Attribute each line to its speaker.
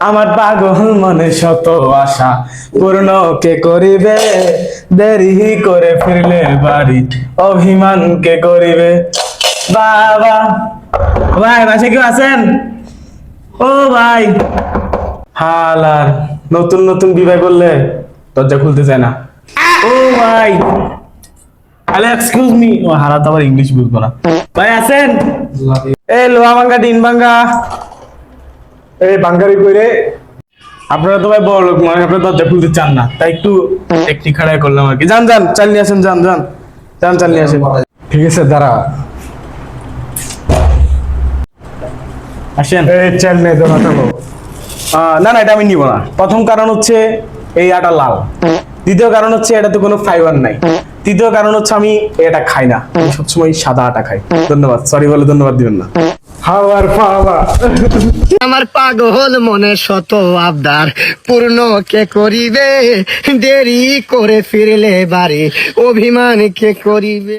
Speaker 1: আমার পাগল মনে শত আশা পূর্ণ কে করিবে, দেরি করে ফিরলে বাড়ি অভিমান কে করিবে। বাবা ভাই, বাসে কেউ আছেন? ও ভাই, হালার নতুন নতুন বিবাহ করলে দরজা খুলতে চায় না। ও ভাই, হ্যালো এক্সকিউজ মি। ও হারা তো আবার ইংলিশ বুঝবো না। ভাই আছেন? এ লোহা ভাঙ্গা টিন ভাঙ্গা, এই বাঙ্গারি কইরে। আপনারা তো ভাই বড় লোক, মানে আপনারা দরজা খুলতে চান না, তাই একটু টেকনিক খাড়াই করলাম আর কি। যান যান, চাল নিয়ে আসেন, যান যান যান, চাল নিয়ে আসেন।
Speaker 2: ঠিক আছে দাঁড়া,
Speaker 1: আসেন।
Speaker 2: এই চাল নে তো নাটালো।
Speaker 1: না না, এটা আমি নিব না। প্রথম কারণ হচ্ছে এই আটা লাল। দ্বিতীয় কারণ হচ্ছে এটাতে কোনো ফাইবার নাই। তৃতীয় কারণ হচ্ছে আমি এটা খাই না, আমি সবসময় সাদা আটা খাই। ধন্যবাদ, সরি বলে ধন্যবাদ দিবেন না।
Speaker 2: হাওয়ার পাওয়া।
Speaker 3: আমার পাগল মনে শত আবদার পূর্ণ কে করিবে, দেরি করে ফিরলে বাড়ি অভিমান কে করিবে।